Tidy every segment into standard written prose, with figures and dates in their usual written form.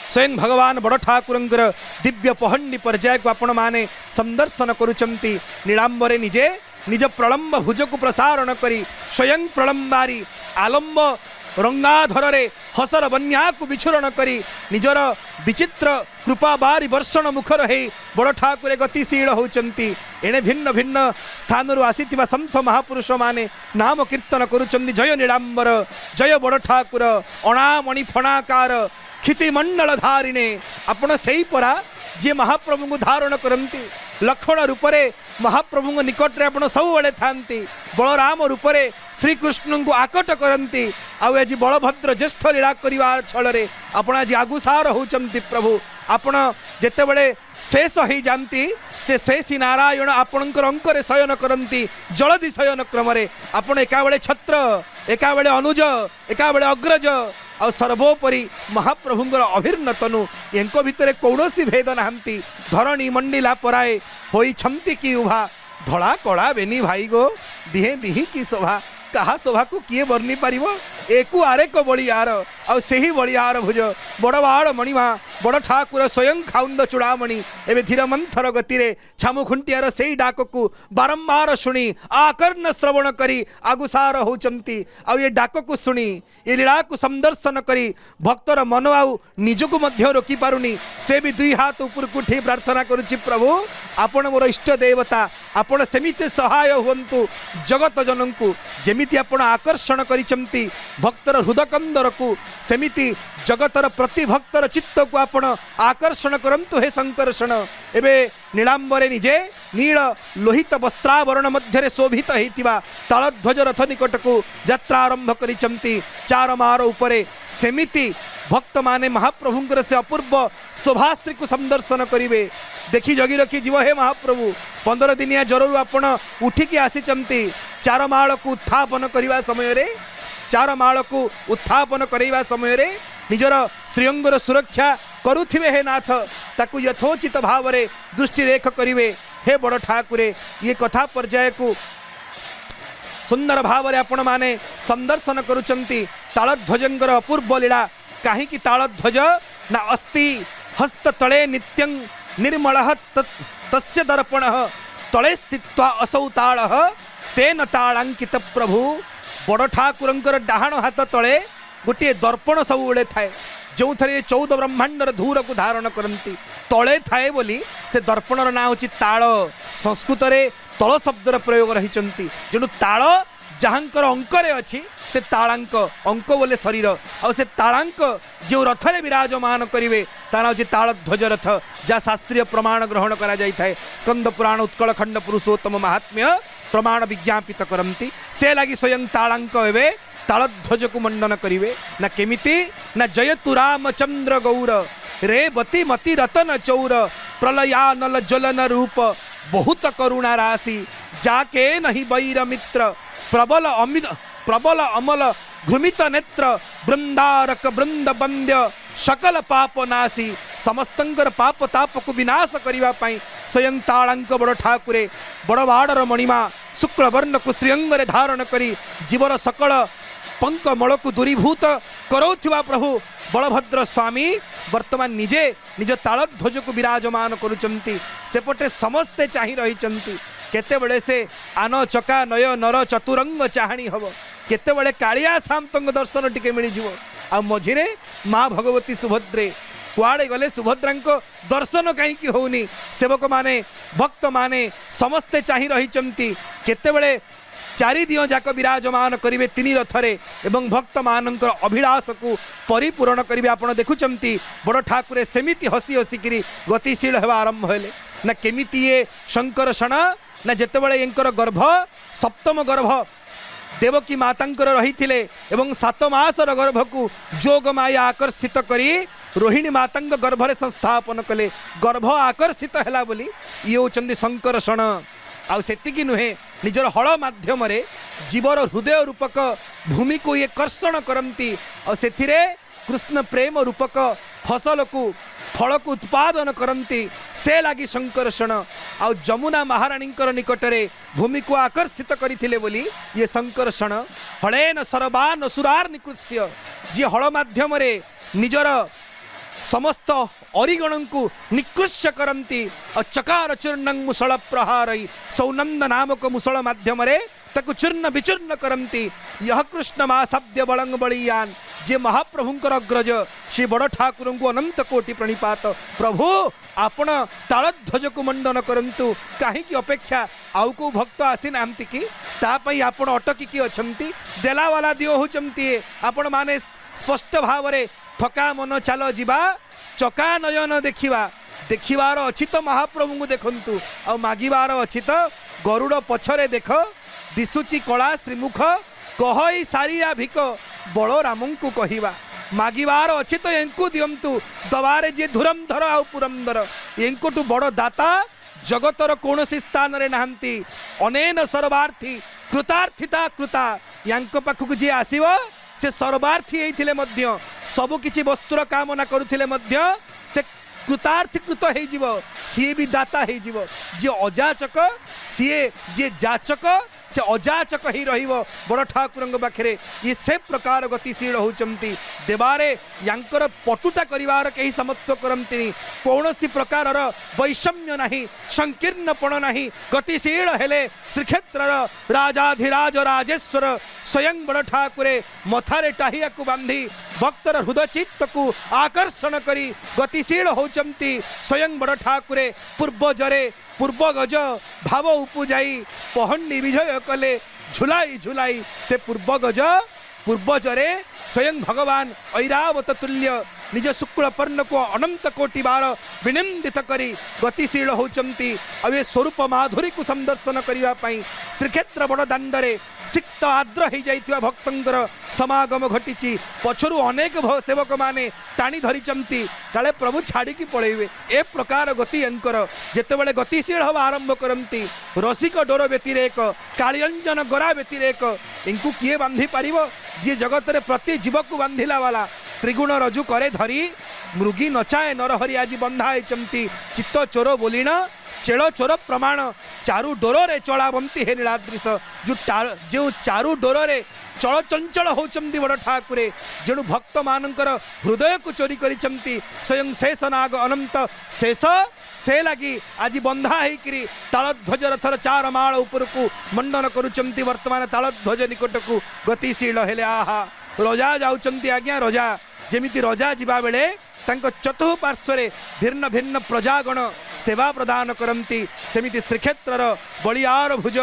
स्वयं भगवान बड़ ठाकुरंकर दिव्य पहंडी पर्याय को आपण माने संदर्शन करुचंती। नीलांबरे निजे निज प्रलंब भुज को प्रसारण करी स्वयं प्रलंबारी आलंब रंगाधर रे हसर बन्या को विछुरण करी निजर विचित्र कृपा बारी वर्षण मुखर है बड़ ठाकुरे गतिशील होचंती। एणे भिन्न भिन्न स्थान आसीथिबा संत महापुरुष माने नाम कीर्तन करुचंती। जय नीलांबर जय बड़ ठाकुर अणामणि फणाकार क्षितिमंडल धारिणे। आपण सेई परा जे महाप्रभु को धारण करती लक्षण रूपरे महाप्रभु निकट रे आपण सब बड़े थांती। बलराम रूपरे श्रीकृष्ण को आकट करती। आज बलभद्र ज्येष्ठ लीला करिवार छलरे आपण आज आगुसार होचंती। प्रभु आपण जेते बड़े शेष हो जाती से शेषी नारायण आपणकर अंकरे शयन करती। जलदि शयन क्रम आपण एका बेले छत्र एका बेले अनुज एका बेले अग्रज आ सर्वोपरि महाप्रभुंर अभिन्न तनु एंको भितरे कौनसी भेद नाहंती। धरणी मंडिला पराए होई छंती की उभा धड़ा कड़ा बेनी भाई गो दिहे दिही की शोभा। कहा शोभा को किए वर्णी पारिबो एकु आरेक बलियार आ सेही बलियार भुज बड़वाड़ मणिमा बड़ ठाकुर स्वयं खाउंद चूड़ामणि। एवं धीर मंथर गति छामु खुंटियार सेही डाक को बारंबार शुणी आकर्ण श्रवण करी आगुसार होचंती। आ ये डाक को शुणी ये लीला को संदर्शन करी भक्तर मन आउ निजको मध्य रोकी पारुनी। से भी दुई हाथ ऊपर को उठी प्रार्थना करुछि प्रभु आपण मोर इष्ट देवता आपण सेमिति सहाय हुंतु जगत जनन को जेमिति आपण आकर्षण करिचंती भक्तर हृदकंदर को सेमिति जगतर प्रति भक्तर चित्त को आपण आकर्षण करंतु हे शंकरषण। एबे नीलांबरे निजे नील लोहित वस्त्रावरण मध्य शोभित होइतिबा तालध्वज रथ निकट को यात्रा आरंभ करिचंती। चार मार उपरे सेमिति भक्त माने महाप्रभुंकर से अपूर्व शोभाश्री को संदर्शन करिवे। देखी जगी रखी जीव हे महाप्रभु 15 दिनिया जरूर आपण उठिकी आसीचंती। चार माल को उत्थापन करिवा समय रे चार माल को उत्थापन करवा समय रे निजर श्रीअंगर सुरक्षा करुथिबे हे नाथ ताकू यथोचित भाव रे दृष्टिरेख करिवे। हे बड़ ठाकुरे ये कथा पर्याय को सुंदर भाव रे आपण माने संदर्शन करुचंती। तालध्वजंगर अपूर्व लीला कहीं तालध्वज ना अस्ति हस्त तले नित्यं निर्मलः तस्य दर्पणः तले स्थित्वा असौ तालः तेन तालांकित। प्रभु बड़ ठाकुरंकर डाहाण हाथ तले गोटे दर्पण सबुले थाए जो थे 14 ब्रह्मांडर धूर को धारण करती तले थाए बोली से दर्पणर ना होची ताल। संस्कृत रे तल शब्दर प्रयोग रही जेणु ताल जहाँकर अंकरे अच्छी से तालांक अंक बोले शरीर आ से तालांक जो रथरे विराजमान करेंगे तार हूँ तालध्वज रथ जहाँ शास्त्रीय प्रमाण ग्रहण करा जाय थाए। स्कंद पुराण उत्कल खंड पुरुषोत्तम महात्म्य प्रमाण विज्ञापित करती से लगी स्वयं तालांक एवं तालध्वज को मंडन करेंगे ना केमिति ना जयतु रामचंद्र गौर रेवती मति रतन चौर प्रलयानल ज्वलन रूप बहुत करुणा राशि जाके नहीं बैर मित्र प्रबल अमल घृमित नेत्र बृंदारक बृंद बंद्य सकल पाप नासी। समस्तंकर पाप ताप को विनाश करिवा पाई स्वयं तालांक बड़ ठाकुरे बड़वाड़र मणिमा शुक्ल वर्ण को श्रीअंगरे धारण करी जीवर सकल पंक मल को दूरीभूत करोथिबा प्रभु बलभद्र स्वामी वर्तमान निजे निज तालध्वज को विराजमान करुचंती। सेपटे समस्ते चाहि रहिचंती केतेबेले से आन चका नय नर चतुरंग चाहाणी हब केतेबेले कालिया सामतंग दर्शन टिके मिल जिवो आ मझिरे माँ भगवती सुभद्रे कुआड़े गले सुभद्रांको दर्शन कहीं होनी। सेवक माने भक्त माने समस्ते चाहि रहिचंती केतेबेले चारि दियो जाक विराजमान करिवे तीन रथरे एवं भक्त मानकर अभिलाष को परिपूर्ण करिवे। आपण देखुचंती बड़ ठाकुरे सेमिति हसी हसिकी गतिशील हेबा आरंभ हेले ना केमिति ये शंकर शण ना जेतेबेले एंकर गर्भ सप्तम गर्भ देवकी मातांकर रही थिले एवं 7 मासर गर्भ को जोग माया आकर्षित करी रोहिणी मातांग गर्भरे संस्थापन कले गर्भ आकर्षित हैला बोली ये होचंदी शंकर शण। आउ सेतिकी नुहे निजर हल माध्यम रे जीवर हृदय रूपक भूमि को ये कर्षण करती और सेथिरे कृष्ण प्रेम रूपक फसल को फल को उत्पादन करती से लगी शंकरषण। आउ जमुना महाराणींकर निकटरे भूमि को आकर्षित करथिले बोली ये शंकरषण। हलेन सरबान सुरार निकृष्य जी हल माध्यम रे निजर समस्त अरिगण को निकृष्य करती और चकार चूर्ण मुसल प्रहार सौनंद नामक मुसल माध्यम ताकू चूर्ण विचूर्ण करती यह कृष्ण महाशब्द बलंग बलियान जे महाप्रभुंकर अग्रज श्री बड़ ठाकुर को अनंत कोटि प्रणिपात प्रभु आपण तालध्वज को मंडन करंतु कहीं अपेक्षा आउ को भक्त आसी नांती कि तापई आपण अटकिकी अछंती देला वाला दियो होचंती आपण माने स्पष्ट भाव रे थका मन चाल जीवा चका नयन देखिवा देखिबार अछि तो महाप्रभु को देखंतु आ मागिबार अछि तो गरुड़ पछरे देख दिसुची कला श्रीमुख कहई सारिया भिक बलराम को कहिबा मागिबार अछि तो एंकु दियंतु दबारे जे धुरंधर आ पुरंदर एंकुटु बड़ दाता जगतर कौनसी स्थान रे नाहंती अनेन सर्वार्थी कृतार्थिता कृता यांक पाखक जे आसीबो से सर्वार्थी होइथिले मध्य सब किछि वस्तुर कामना करुथिले मध्य से कृतार्थीकृत हो सी भी दाता हो जे अजाचक सी जे जाचक से अजाचक ही रहिबो बड़ ठाकुर पाखे ये से प्रकार गतिशील होचंती देवारे यांकर पटुता करिवार केही समत्व करंतिनी कौनसी प्रकार वैषम्य नहीं संकीर्णपण नहीं गतिशील हेले श्रीक्षेत्र राजाधिराज राजेश्वर स्वयं बड़ ठाकुरे मथारे टाहिया को बांधी भक्तर हृदय चित्त को आकर्षण करी गतिशील होचंती स्वयं बड़ ठाकुरे पूर्वजरे पूर्वगज भाव उपजाई पहंडी विजय कले झुलाई झुलाई से पूर्वगज पूर्वजरे स्वयं भगवान ऐरावत तुल्य निज शुक्ल पर्ण को अनंत कोटि बार विनिंदित करी गतिशील होचंती अवे स्वरूप माधुरी को संदर्शन करिवा पई श्रीक्षेत्र बड़ दांडरे सिक्त आद्र हो जाइतिवा भक्तंकर समागम घटिची पछरु अनेक सेवक माने टाणी धरिचंती काले प्रभु छाड़ी की पळेइवे ए प्रकार गति अंकर जेतेबेले गतिशील हवा आरंभ करंती रसिक डोर व्यतिरेक कालियंजन गरा व्यतिरेक इनको किए बांधी पारिबो जे जगत रे प्रति जीव को बांधिला वाला त्रिगुण रजु करे धरी मृगी नचाए नरहरी आज बंधा होती चित्त चोर बोलिण चेल चोर प्रमाण चारु डोरे चलावंती हे नीलाद्रिश जो चारु डोरे चल चंचल होचंती बड़ ठाकुरे जेणु भक्त मानकर हृदय को चोरी करिचंती स्वयं शेषनाग अनंत शेष से लगी आज बंधा होकर तालध्वज रथर चार माल उपर को मंडन करुचंती वर्तमान तालध्वज निकट को गतिशील हेले आहा रजा जाउचंती आज्ञा रजा जेमिति रजा जीवा बेले तांको चतुःपार्श्वरे भिन्न भिन्न प्रजागण सेवा प्रदान करंती सेमिति श्रीक्षेत्रर बलियार भुज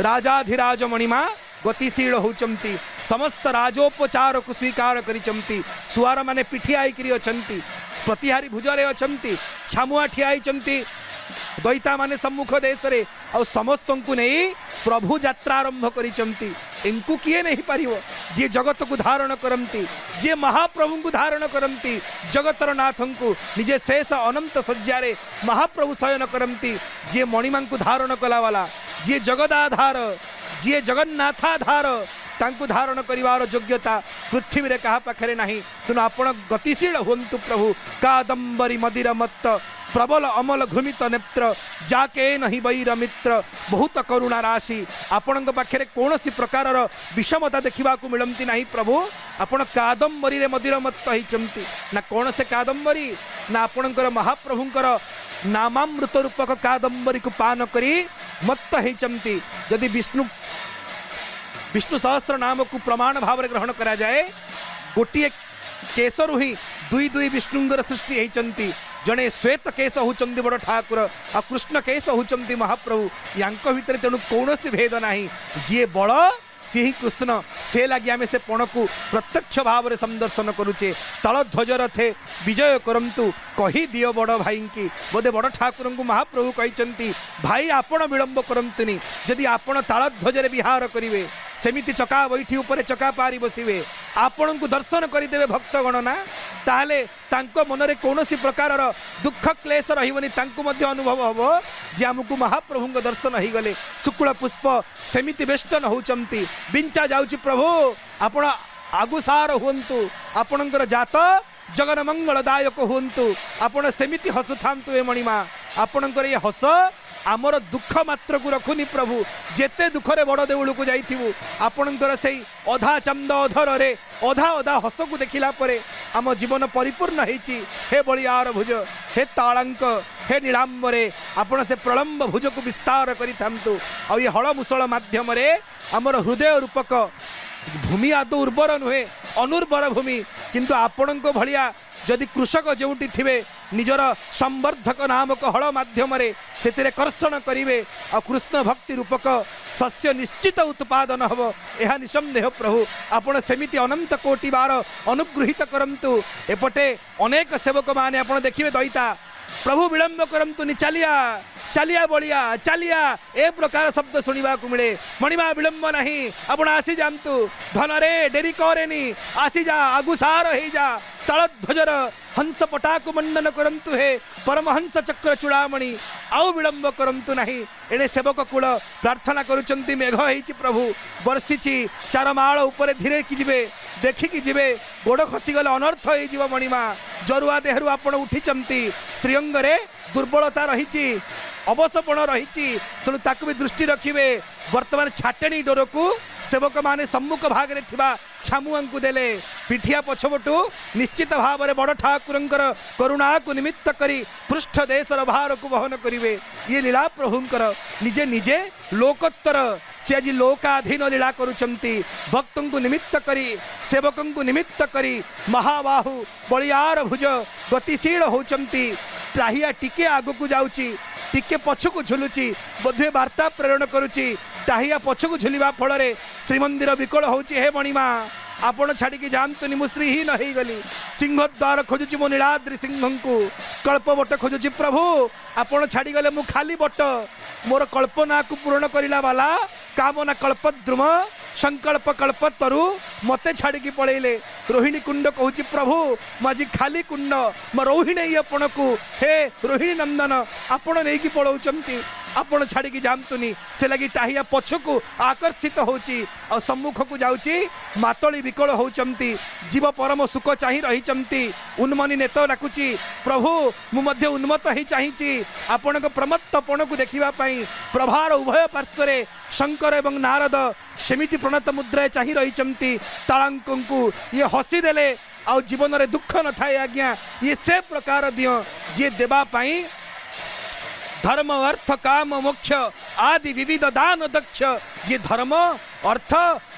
राजाधिराज मणिमा गतिशील होचंती समस्त राजोपचार को स्वीकार करिचंती सुआर माने पिठी आईकरी अछंती प्रतिहारी भुजरे अछंती छामुआ ठियाईचंती दैता माने सम्मुख देश रे और समस्त को नहीं प्रभु यात्रा आरंभ करिचंती इनको किए नहीं पारिबो जे जगत को धारण करंती जे महाप्रभु को धारण करंती जगतर नाथं को निजे शेष अनंत सज्जारे महाप्रभु शयन करंती जे मणिमा को धारण कला वाला जे जगदाधार जे जगन्नाथाधार तांको धारण करिवार योग्यता पृथ्वी रे कहा पाखरे नहीं तेणु आपण गतिशील हुंतु प्रभु कादंबरी मदिर मत्त प्रबल अमल घृमित नेत्र जाके नहीं बैर मित्र बहुत करुणा राशि आपण पाखे कौन प्रकार विषमता देखा मिलती नहीं प्रभु आपण कादंबरी रे मदिर मत्त होती ना कौन से कादंबरी ना आपणकर महाप्रभुंकर नामामृत रूपक कादंबरी को पान करी मत्त होती यदि विष्णु सहस्त्र नाम को प्रमाण भाव में ग्रहण करा जाए गोटे केशरु ही दुई दुई विष्णुंगर सृष्टि होती जड़े श्वेत केश होचंती बड़ ठाकुर आ कृष्ण केश होचंती महाप्रभु यांक भितर तेणु कौन भेद नहीं जी बड़ सी ही कृष्ण से लगी आम से पण को प्रत्यक्ष भाव में संदर्शन करुचे तालध्वज रथे विजय करंतु कही दियो बड़ भाई की बोधे बड़ ठाकुर को महाप्रभु कहते भाई आपण विलंब करंतुनी जदि आपण तालध्वज विहार करेंगे सेमिति चका बैठी ऊपर चका पारी बसवे आपण को दर्शन करदे भक्तगण ना ताहले तांको मनरे कौनसी प्रकार दुख क्लेश रही अनुभव हम जे आमको महाप्रभु दर्शन हो गले शुक्ल पुष्प सेमिति बेष्टन होचंती बिंचा जाउची प्रभु आपण आगुसार हुंतु आपणकर जात जगन मंगलदायक हुंतु आपण सेमिति हसुथांतु ए मणिमा आपणकर ये हस आमर दुख मात्र को रखुनी प्रभु जेते दुखरे बड़ देउल को जाइथिबु आपणकर सेई अधा चंद अधर रे अधा अधा हस को देखिला परे आम जीवन परिपूर्ण हेची। हे बलियार भुज हे ताळांक हे नीलांबरे आपण से प्रलंब भुज को विस्तार करि थांतु आ ये हळ मुसळ माध्यम रे आमर हृदय रूपक भूमि आदौ उर्वर नुहे अनुर्वर भूमि किंतु आपण को भलिया जदि कृषक जोटी थिबे निजर संवर्धक नामक हल माध्यम से कर्षण करेंगे आ कृष्ण भक्ति रूपक शस्य निश्चित उत्पादन हम यह निसंदेह प्रभु आपण सेमिति अनंत कोटि बार अनुगृहित करंतु। एपटे अनेक सेवक माने आपण देखिए दैता प्रभु विलंब करंतु नि चलिया चलिया बलिया चलिया ए प्रकार शब्द सुनिबा को मिले मणिमा विलंब नहीं आपण आसी जानतु धन रे डेरी करेनी आसी जा आगुसार हे जा तालध्वजर हंस पटाक मंडन करंतु हे परमहंस चक्र चूड़ामणि आउ विलंब करंतु नहीं। एने सेवक कूल प्रार्थना करुचंती मेघ हेची प्रभु वर्षिची चार माळ ऊपर धीरे की जिवे देखिकी जिवे गोड़ खसीगले अनर्थ हो मणिमा जरुआ देहरु आपण उठिचंती श्रीअंगरे दुर्बलता रही अवसपण रही तेणु ताकू भी दृष्टि रखिए। वर्तमान छाटेणी डोर को सेवक माने सम्मुख भाग रे थिबा छामुआ को देले पिठिया पछपटू निश्चित भाव में बड़ ठाकुरंकर करुणा को निमित्त करी पृष्ठ देशर भार को वहन करिवे। ये लीला प्रभुंकर निजे निजे लोकोत्तर से आज लोकाधीन लीला करुचंती भक्तों को निमित्त करी सेवकों को निमित्त करी महाबाहु बलियार भुज गतिशील होचंती टाहिया टिके आग को जाउची टिके पछकू झुलुची बोधे वार्ता प्रेरण करुची टाहिया पछकू झुलिबा फल रे श्रीमंदिर विकल होची। हे मणिमा आपण छाड़ी जानतुनि मु श्रीहीन हो गली सिंहद्वार खोजुची मो नीलाद्रि सिंह को कल्प बट खोजुची प्रभु आपण छाड़ी गले मु खाली बट मोर कल्पना को पूर्ण करिला वाला कामना कल्पद्रुम संकल्प कल्प तरु मते छाड़ी की पड़ेले रोहिणी कुंड कहूँ प्रभु माझी खाली कुंड मो रोहिणी आपण को हे रोहिणी नंदन आपण नहीं कि पड़ौचंती आपण छाड़ी की जानतुनि से लगी टाहिया पछकू आकर्षित होची और सम्मुख को जाउची मातली विकल होचंती जीव परम सुख चाहि रहिचंती उन्मनी नेत डाकुची प्रभु मु मध्य उन्मत्त ही चाहिची आपण को प्रमत्तपण को देखिबा पई प्रभार उभय पार्श्वरे शंकर एवं नारद सेमिति प्रणत मुद्राए चाहि रहिचंती ताळांकु ये हसी देले आ जीवन रे दुख न थाए आज्ञा ये से प्रकार दियो जे देबा पई धर्म अर्थ काम मोक्ष आदि विविध दान दक्ष जे धर्म अर्थ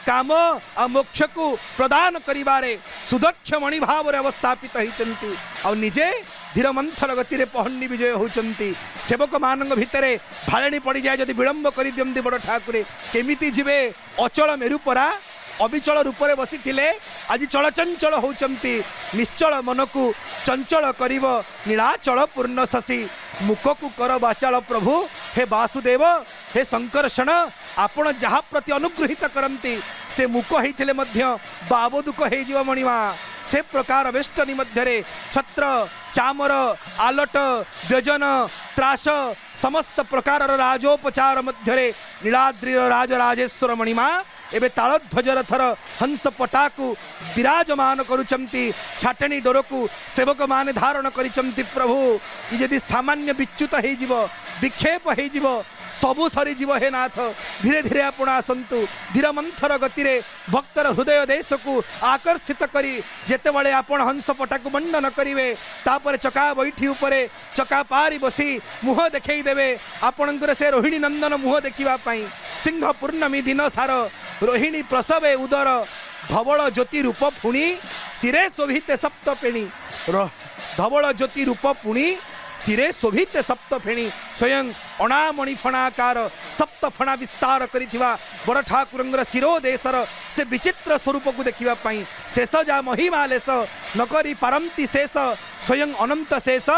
काम आ मोक्ष को प्रदान करिबारे सुदक्ष मणि भाव रे अवस्थापित होइचंती आ निजे धीर मंथर गति रे पहंडी विजय होचंती सेवक मानंग भितरे भाळेणी पड़ी जाए जदि विलंब करि दियंती बड़ ठाकुरे केमिति जिवे अचल मेरुपरा अविचल रूप में बसी थिले आज चलचंचल होचंती निश्चल मन को चंचल करिव नीलाचल पूर्ण शशि मुख को कर बाचाल प्रभु हे वासुदेव हे संकर्षण आपण जहा प्रति अनुग्रहित करंती से मुख होइथिले मध्य बाबदुक हे जीव मणिमा से प्रकार वेष्टनी मध्य छत्र चामर आलट व्यजन त्रास समस्त प्रकार राजोपचार मध्य नीलाद्रि राजराजेश्वर मणिमा एबे तालध्वजर थर हंस पटाकू विराजमान करुचंती छाटणी डोर को सेवक माने धारण करिचंती प्रभु यदि सामान्य विच्युत हो जीव विक्षेप हो जीव सबु सरी जीव हे नाथ धीरे धीरे आपण आसंतु धीर मंथर गति रे भक्तर हृदय देश को आकर्षित करी जेते बळे आपण हंस पटाकू मंडन करिवे तापर चका बैठी उपरे चका पारी बसी मुह देखई देवे आपणकर से रोहिणी नंदन मुह देखिबा पई सिंह पूर्णमी दिन सार रोहिणी प्रसवे उदर धवल ज्योति रूप पुणी सिरे शोभिते सप्तफेणी धवल ज्योति रूप पुणी सिरे शोभिते सप्तफेणी स्वयं अणामणि फणाकार सप्तफणा विस्तार करिथिबा बड़ ठाकुरंगर शिरो देशर से विचित्र स्वरूप को देखिबा पई शेष जा महिमा लेस नकरी पारंती शेष स्वयं अनंत शेष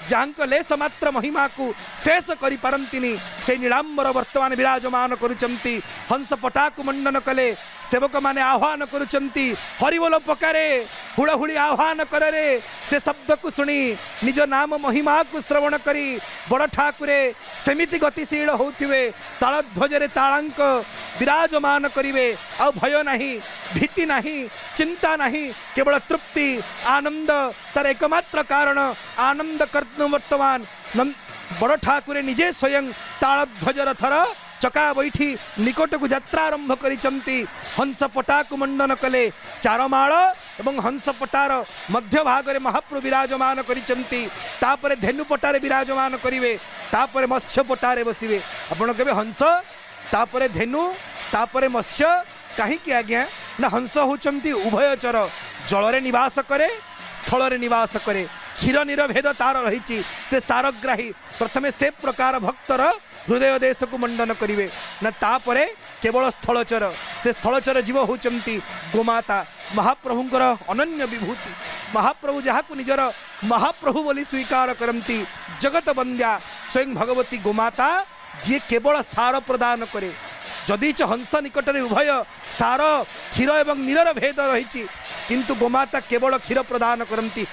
जहाँक लेस मात्र महिमा को शेष करि पारंतिनी से नीलांबर वर्तमान विराजमान करुचंती हंस पटाकू मंडन कले सेवक माने आह्वान करुचंती हरिबोल पकारे हुड़हुड़ी आह्वान करे से शब्द को सुनी निज नाम महिमा को श्रवण करी बड़ ठाकुरे सेमिति गतिशील होथिबे तालध्वजरे ताळांक विराजमान करिवे आ भय नहीं भीति नहीं चिंता नहीं केवल तृप्ति आनंद तार एकमात्र कारण आनंद कर्तु वर्तमान बड़ ठाकुरे निजे स्वयं तालध्वज रथर चका बैठी निकट को यात्रा आरंभ करिसंती हंस पटा को मंडन कले चारमाळ एवं हंस पटार मध्य भाग में महाप्रभु विराजमान करिसंती तापरे धेनु पटारे विराजमान करिवे तापरे मत्स्य पटारे बसिवे आपण केबे हंस तापरे धेनु तापरे मत्स्य कहीं आज्ञा ना हंस होचंती उभयचर जल निवास करे स्थल निवास करे क्षीर निरभेद तार रही से सारग्राही प्रथमे से प्रकार भक्तर हृदय देश को मंडन करिवे ना तापरे केवल स्थलचर से स्थलचर जीव होचंती गोमाता महाप्रभुंकर अनन्य विभूति महाप्रभु जहाँ को निजर महाप्रभु बोली स्वीकार करती जगत बंद्या स्वयं भगवती गोमाता जी केवल सार प्रदान करे जदि च हंस निकट में उभय सार क्षीर एवं नीरर भेद रही किंतु गोमाता केवल क्षीर प्रदान करती।